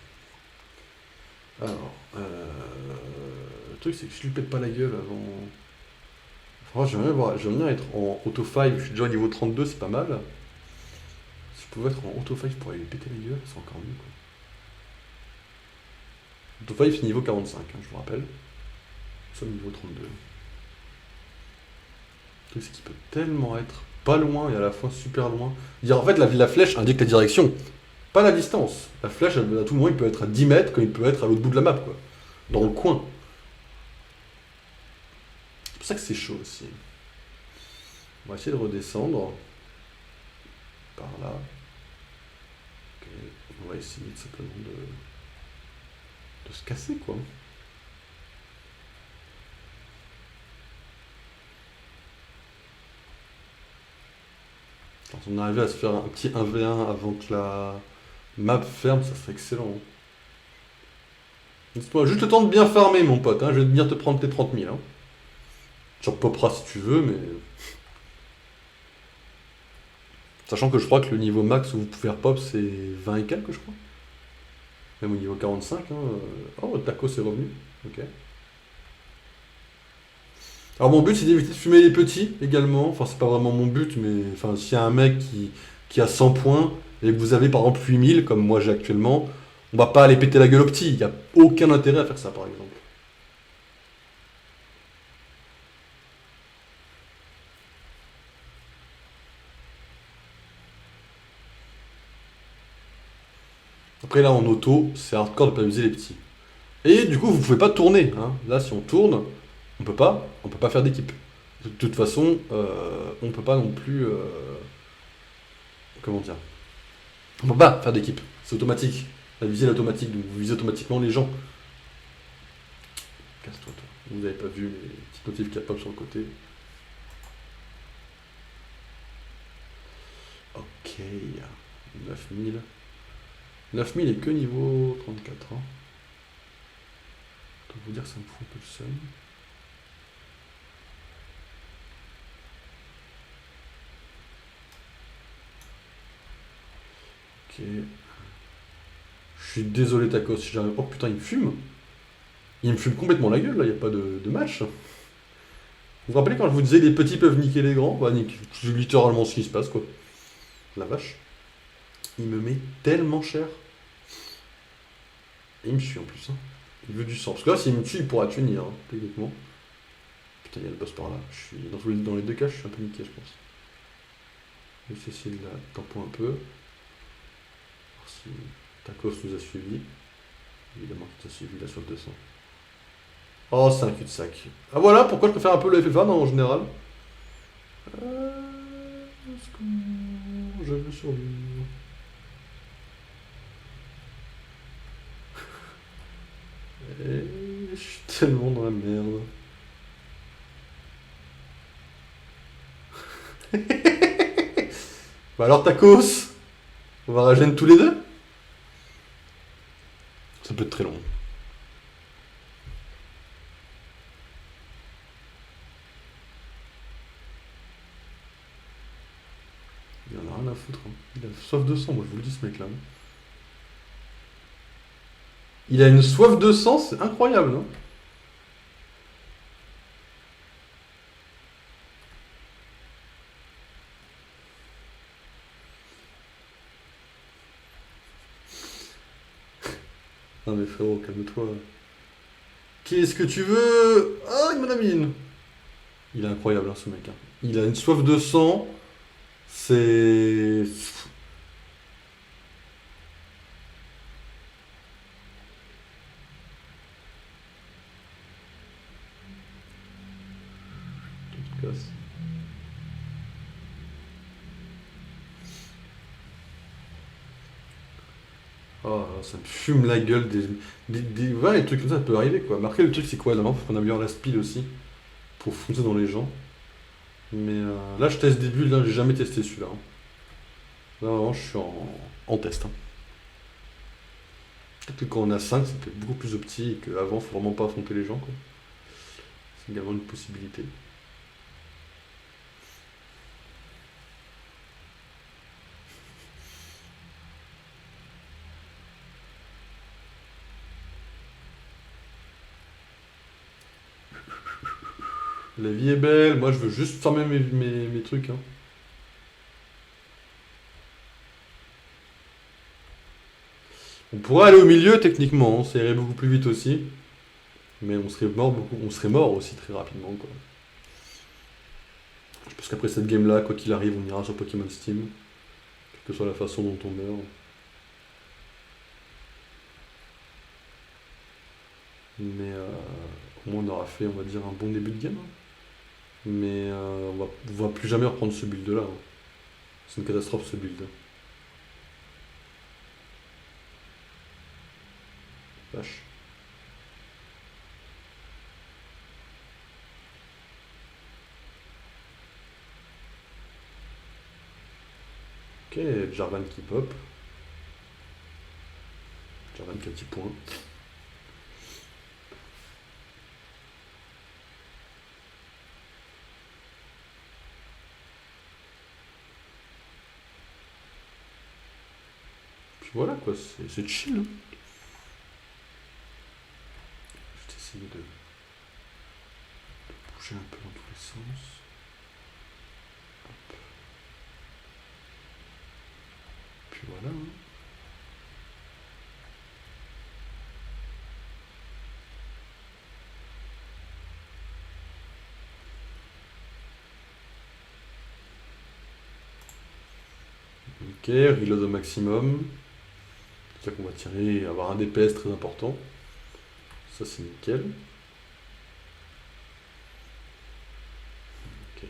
Alors, le truc, c'est que je lui pète pas la gueule avant... Enfin, j'aimerais bien être en auto 5, je suis déjà au niveau 32, c'est pas mal. Si je pouvais être en auto 5 pour aller lui péter la gueule, c'est encore mieux, quoi. Auto 5, c'est niveau 45, hein, je vous rappelle. Nous sommes niveau 32. Le truc, c'est qu'il peut tellement être pas loin et à la fois super loin. En fait, la flèche indique la direction, pas la distance. La flèche, à tout moment, il peut être à 10 mètres comme il peut être à l'autre bout de la map, quoi. Dans le coin. C'est pour ça que c'est chaud aussi. On va essayer de redescendre. Par là. Ok. On va essayer tout simplement de se casser, quoi. Si on arrivait à se faire un petit 1v1 avant que la map ferme, ça serait excellent, hein. Laisse-moi juste le temps de bien farmer, mon pote, hein. Je vais venir te prendre tes 30 000, hein. Tu repoperas si tu veux, mais... Sachant que je crois que le niveau max où vous pouvez repop, c'est 20 et quelques, je crois. Même au niveau 45, hein. Oh, le taco c'est revenu. Ok. Alors mon but c'est d'éviter de fumer les petits également. Enfin c'est pas vraiment mon but, mais enfin s'il y a un mec qui a 100 points et que vous avez par exemple 8 000 comme moi j'ai actuellement, on va pas aller péter la gueule aux petits. Il n'y a aucun intérêt à faire ça par exemple. Après là en auto, c'est hardcore de pas viser les petits. Et du coup vous pouvez pas tourner, hein. Là si on tourne, on peut pas faire d'équipe. De toute façon, on peut pas non plus, comment dire, on peut pas faire d'équipe. C'est automatique. La visée est automatique, donc vous visez automatiquement les gens. Casse-toi, toi. Vous n'avez pas vu les petites notifs qui pop sur le côté. Ok, 9000. 9000 est que niveau 34, hein. Je dois vous dire que ça me fout un peu le seum. Ok. Je suis désolé Tacos si j'arrive. Oh putain, il me fume. Il me fume complètement la gueule là, il n'y a pas de match. Vous vous rappelez quand je vous disais les petits peuvent niquer les grands? Bah c'est littéralement ce qui se passe quoi. La vache. Il me met tellement cher. Et il me suit en plus, hein. Il veut du sang. Parce que là s'il me tue il pourra tuer hein, techniquement. Putain il y a le boss par là. Je suis. Dans les deux cas je suis un peu niqué je pense. Je vais essayer de la tampon un peu. Voir si Tacos nous a suivis. Évidemment qu'il nous a suivi, il a soif de sang. Oh, c'est un cul-de-sac. Ah voilà pourquoi je préfère un peu le FF1 en général. Est-ce que je veux survivre? Et je suis tellement dans la merde. Bah alors Tacos, on va ragène tous les deux? Ça peut être très long. Il en a rien à foutre, hein. Il a soif de sang, moi je vous le dis ce mec là. Il a une soif de sang, c'est incroyable, hein. Non mais frérot, calme-toi. Qu'est-ce que tu veux? Ah, il m'en a mis une. Il est incroyable, hein, ce mec, hein. Il a une soif de sang. C'est... Oh, ça me fume la gueule ouais, des trucs comme ça peut arriver quoi. Mais après, le truc, c'est quoi là-bas? Faut qu'on améliore la speed aussi pour foncer dans les gens. Mais là, je teste des bulles, là, j'ai jamais testé celui-là, hein. Là, vraiment, je suis en test, hein. Peut-être que quand on a 5 ça peut être beaucoup plus opti et qu'avant, faut vraiment pas affronter les gens, quoi. C'est également une possibilité. La vie est belle, moi je veux juste farmer mes trucs, hein. On pourrait aller au milieu techniquement, hein, ça irait beaucoup plus vite aussi. Mais on serait mort aussi très rapidement quoi. Je pense qu'après cette game là, quoi qu'il arrive, on ira sur Pokémon Steam. Quelle que soit la façon dont on meurt. Mais au moins on aura fait, on va dire, un bon début de game, hein. Mais on va plus jamais reprendre ce build là, hein. C'est une catastrophe ce build. Vache. Ok, Jarvan qui pop. Jarvan qui a 10 points. Puis voilà quoi, c'est chill. Hein. Je vais essayer de bouger un peu dans tous les sens. Hop. Puis voilà. Hein. Ok, reload au maximum. C'est-à-dire qu'on va tirer, avoir un DPS très important. Ça c'est nickel. Ok.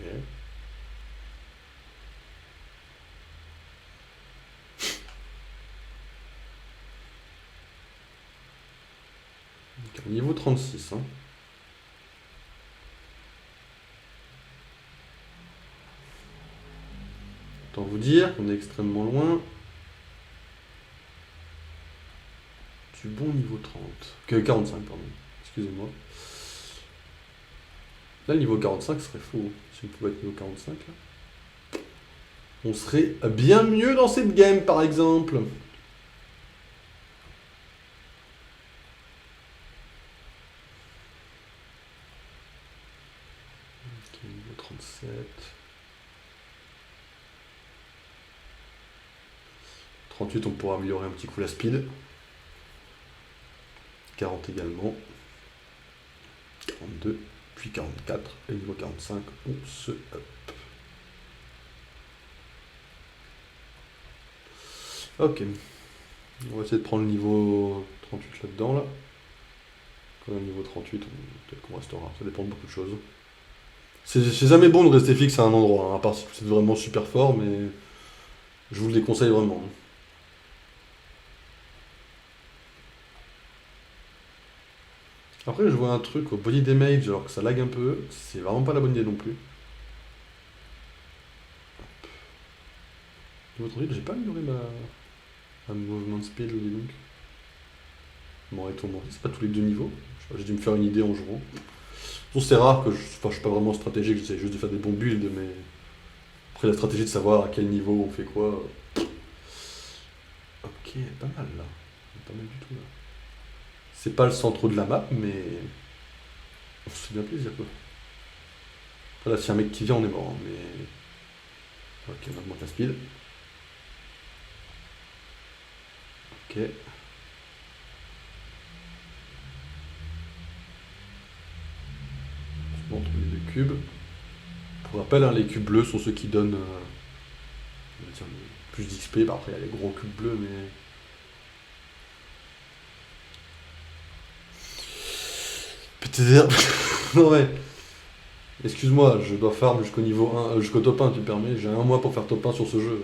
Donc, niveau 36. Hein. Autant vous dire qu'on est extrêmement loin du bon niveau 30. Que 45, pardon. Excusez-moi. Là, le niveau 45 serait fou. Si on pouvait être niveau 45, là. On serait bien mieux dans cette game, par exemple. Ok, niveau 37. 38, on pourra améliorer un petit coup la speed. 40 également. 42, puis 44. Et niveau 45, on se up. Ok. On va essayer de prendre le niveau 38 là-dedans, là. Quand on a le niveau 38, peut-être qu'on restera. Ça dépend de beaucoup de choses. C'est jamais bon de rester fixe à un endroit, hein, à part si vous êtes vraiment super fort, mais je vous le déconseille vraiment. Après, je vois un truc au body damage alors que ça lag un peu. C'est vraiment pas la bonne idée non plus. Niveau 38, j'ai pas amélioré ma movement speed donc. Bon, et tourment. C'est pas tous les deux niveaux. J'ai dû me faire une idée en jouant. Bon, c'est rare que je suis pas vraiment stratégique, j'essaie juste de faire des bons builds, mais après la stratégie de savoir à quel niveau on fait quoi. Ok, pas mal là. Pas mal du tout là. C'est pas le centre de la map, mais on se fait bien plaisir quoi. Après là, si y a un mec qui vient, on est mort, hein, mais. Ok, on augmente la speed. Ok. On montre les deux cubes. Pour rappel, hein, les cubes bleus sont ceux qui donnent on va dire, plus d'XP. Bah, après, il y a les gros cubes bleus, mais. Peut-être. Non, ouais. Excuse-moi, je dois farm jusqu'au niveau 1, jusqu'au top 1, tu me permets. J'ai un mois pour faire top 1 sur ce jeu.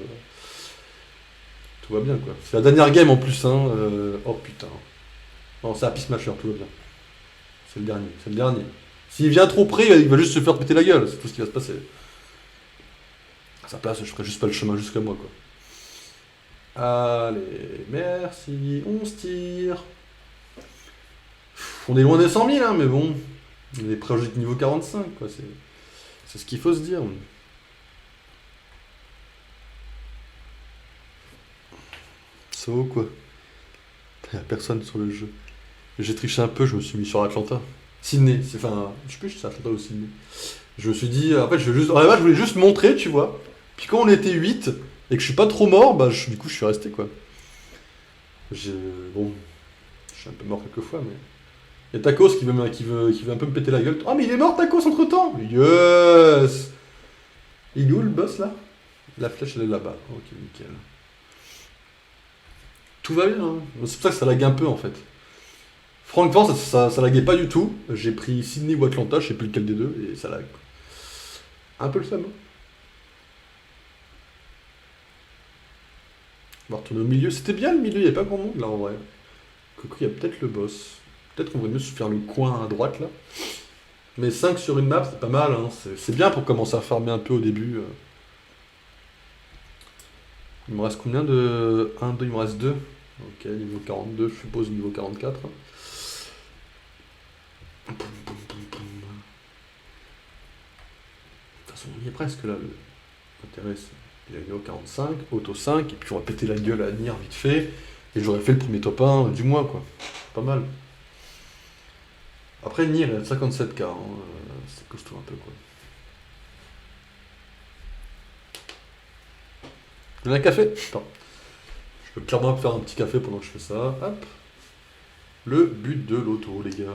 Tout va bien, quoi. C'est la dernière game en plus, hein. Oh putain. Non, c'est Happy Smasher, tout va bien. C'est le dernier, c'est le dernier. S'il vient trop près, il va juste se faire péter la gueule, c'est tout ce qui va se passer. À sa place, je ferai juste pas le chemin jusqu'à moi, quoi. Allez, merci, on se tire. On est loin des 100 000, hein, mais bon. On est prêt au niveau 45, quoi. C'est ce qu'il faut se dire. Ça vaut quoi? Y'a personne sur le jeu. J'ai triché un peu, je me suis mis sur Atlanta. Sydney, enfin, je sais plus si c'est Atlanta ou Sydney. Je me suis dit, en fait, je voulais juste montrer, tu vois. Puis quand on était 8 et que je suis pas trop mort, bah, du coup, je suis resté, quoi. Bon, je suis un peu mort quelques fois, mais. Il y a Tacos qui veut un peu me péter la gueule. Ah, mais il est mort, Tacos, entre temps! Yes! Il est où le boss là? La flèche, elle est là-bas. Ok, nickel. Tout va bien, hein. C'est pour ça que ça lag un peu en fait. Francfort, ça laguait pas du tout. J'ai pris Sydney ou Atlanta, je sais plus lequel des deux, et ça lag. Un peu le seum. Hein. On va retourner au milieu. C'était bien le milieu, il n'y a pas grand monde là en vrai. Coucou, il y a peut-être le boss. Peut-être qu'on va mieux se faire le coin à droite là. Mais 5 sur une map, c'est pas mal. Hein. C'est bien pour commencer à farmer un peu au début. Il me reste combien de... 1, 2, il me reste 2. Ok, niveau 42, je suppose niveau 44. De toute façon, on y est presque là. L'intérêt, c'est il a niveau 45, auto 5, et puis on va péter la gueule à Nier vite fait. Et j'aurais fait le premier top 1 du mois, quoi. Pas mal. Après, Nier, il a 57k. Hein. C'est costaud un peu, quoi. Il y a un café? Attends. Je peux clairement faire un petit café pendant que je fais ça. Hop. Le but de l'auto, les gars.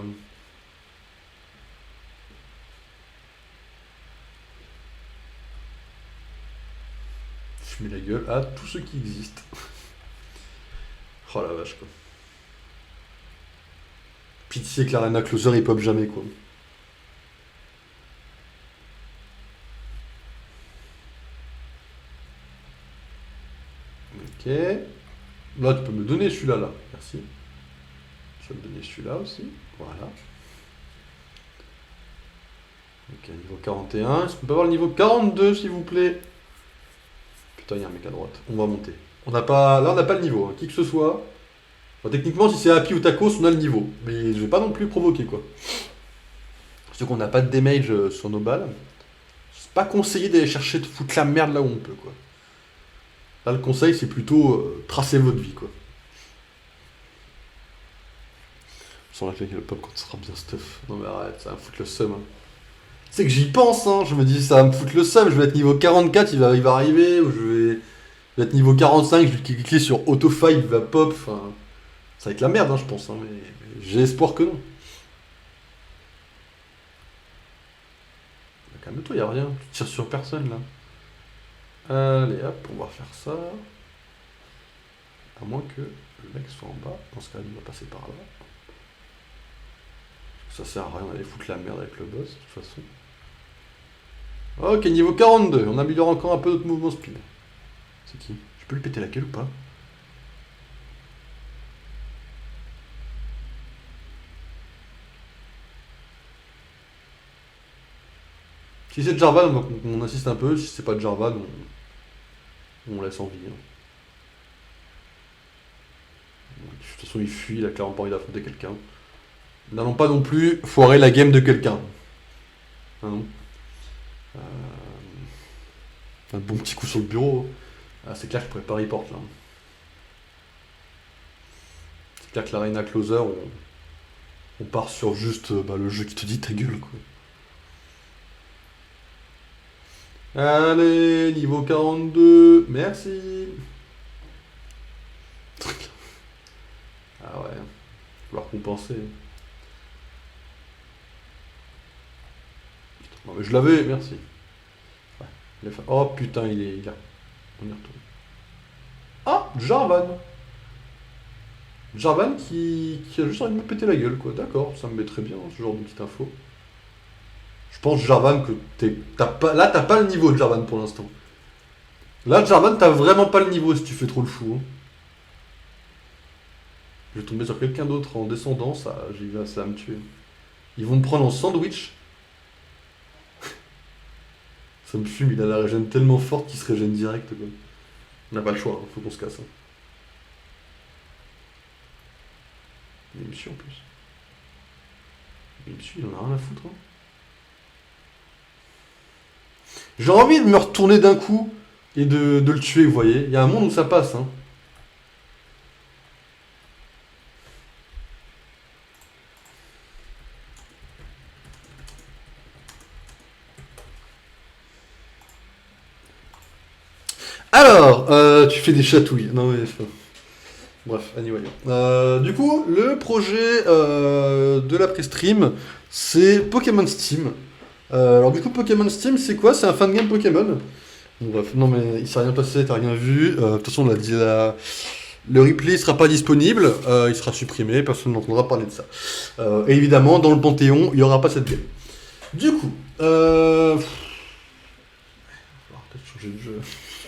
Je mets la gueule à tous ceux qui existent. Oh la vache, quoi. Pitié que l'Arena Closer il pop jamais, quoi. Ok. Là, tu peux me donner celui-là, là. Merci. Je vais me donner celui-là aussi. Voilà. Ok, niveau 41. Est-ce qu'on peut avoir le niveau 42, s'il vous plaît? Putain, il y a un mec à droite. On va monter. On n'a pas... Là, on n'a pas le niveau. Hein. Qui que ce soit. Enfin, techniquement, si c'est Happy ou Tacos, on a le niveau. Mais je vais pas non plus provoquer, quoi. Surtout qu'on n'a pas de damage sur nos balles. C'est pas conseillé d'aller chercher de foutre la merde là où on peut, quoi. Là, le conseil, c'est plutôt tracer votre vie, quoi. Sans la clé le pop quand ce sera bien stuff. Non mais arrête, ça va me foutre le seum. Hein. C'est que j'y pense, hein. Je me dis, ça va me foutre le seum. Je vais être niveau 44, il va arriver. Ou je vais être niveau 45, je vais cliquer sur Auto-Fight, il va pop. Enfin, ça va être la merde, hein, je pense. Hein, mais j'ai espoir que non. Calme-toi, y a rien. Tu tires sur personne là. Allez hop, on va faire ça. À moins que le mec soit en bas. Dans ce cas, il va passer par là. Ça sert à rien d'aller foutre la merde avec le boss, de toute façon. Ok, niveau 42. On améliore encore un peu notre mouvement speed. C'est qui? Je peux lui péter la gueule ou pas? Si c'est Jarvan, on insiste un peu. Si c'est pas Jarvan, on laisse en vie. Hein. De toute façon, il fuit, il a clairement pas envie d'affronter quelqu'un. N'allons pas non plus foirer la game de quelqu'un. Ah non. Un bon petit coup sur le bureau. Ah, c'est clair que je pourrais pas report là. C'est clair que l'Arena Closer, on part sur juste le jeu qui te dit ta gueule, quoi. Allez, niveau 42, merci. Ah ouais, il va falloir compenser. Non mais je l'avais, merci. Ouais, oh putain, il est là. On y retourne. Ah, Jarvan. Jarvan qui a juste envie de me péter la gueule, quoi. D'accord, ça me met très bien, ce genre de petite info. Je pense, Jarvan, que t'as pas, là, t'as pas le niveau de Jarvan pour l'instant. Là, Jarvan, t'as vraiment pas le niveau si tu fais trop le fou. Hein. Je vais tomber sur quelqu'un d'autre en descendant, ça va me tuer. Ils vont me prendre en sandwich. Ça me fume, il a la régène tellement forte qu'il se régène direct, quoi. On n'a pas le choix, hein, faut qu'on se casse. Hein. Il me suit en plus. Il me suit, il en a rien à foutre. Hein. J'ai envie de me retourner d'un coup et de le tuer, vous voyez. Il y a un monde où ça passe. Hein. Alors, tu fais des chatouilles. Non mais... Bref, anyway. Du coup, le projet de l'après-stream, c'est Pokémon Steam. Alors du coup, Pokémon Steam, c'est quoi? C'est un fan game Pokémon. Bref, non mais il s'est rien passé, t'as rien vu. De toute façon, on l'a dit, le replay sera pas disponible, il sera supprimé, personne n'entendra parler de ça. Et évidemment, dans le Panthéon, il n'y aura pas cette game. Du coup, il va falloir peut-être changer de jeu.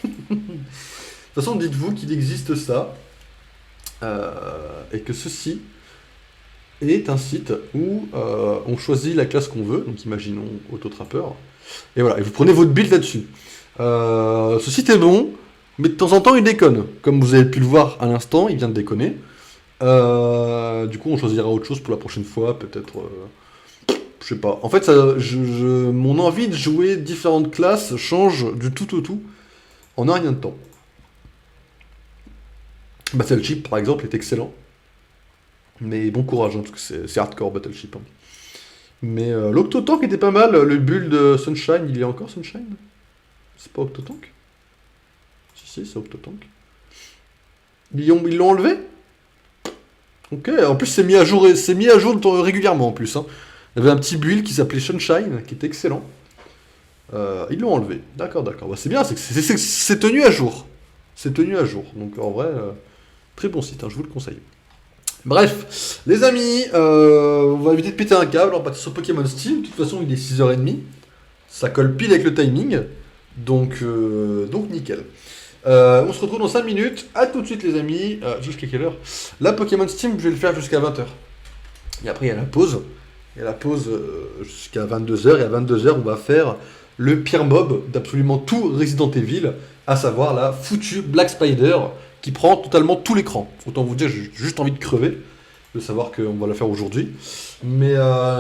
De toute façon, dites-vous qu'il existe ça, et que ceci est un site où on choisit la classe qu'on veut, donc imaginons Autotrappeur, et voilà, et vous prenez votre build là-dessus. Ce site est bon, Mais de temps en temps, il déconne. Comme vous avez pu le voir à l'instant, il vient de déconner. Du coup, on choisira autre chose pour la prochaine fois, peut-être. Je sais pas. En fait, mon envie de jouer différentes classes change du tout au tout en un rien de temps. Battleship, par exemple, est excellent. Mais bon courage, hein, parce que c'est hardcore Battleship, hein. Mais l'Octotank était pas mal. Le build de Sunshine, il y a encore Sunshine? C'est pas Octotank? Si, c'est Octotank. Ils l'ont enlevé? Ok, en plus c'est mis à jour régulièrement en plus, hein. Il y avait un petit build qui s'appelait Sunshine, qui était excellent. Ils l'ont enlevé. D'accord, d'accord. Bah, c'est bien, c'est tenu à jour. C'est tenu à jour. Donc en vrai, très bon site, hein, je vous le conseille. Bref, les amis, on va éviter de péter un câble, on va partir sur Pokémon Steam. De toute façon, il est 6h30. Ça colle pile avec le timing. Donc nickel. On se retrouve dans 5 minutes. A tout de suite, les amis. Jusqu'à quelle heure? La Pokémon Steam, je vais le faire jusqu'à 20h. Et après, il y a la pause. Il y a la pause jusqu'à 22h. Et à 22h, on va faire le pire mob d'absolument tout Resident Evil, à savoir la foutue Black Spider qui prend totalement tout l'écran. Autant vous dire, j'ai juste envie de crever de savoir qu'on va la faire aujourd'hui. Mais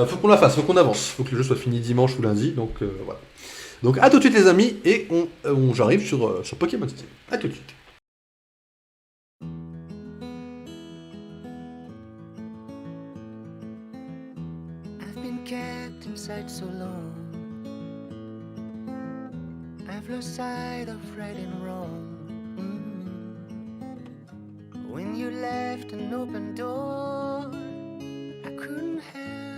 faut qu'on la fasse, faut qu'on avance. Faut que le jeu soit fini dimanche ou lundi. Donc voilà. Donc à tout de suite, les amis. Et j'arrive sur Pokémon Steam. À tout de suite. I've been kept inside so long. I've lost sight of right and wrong. When you left an open door, I couldn't help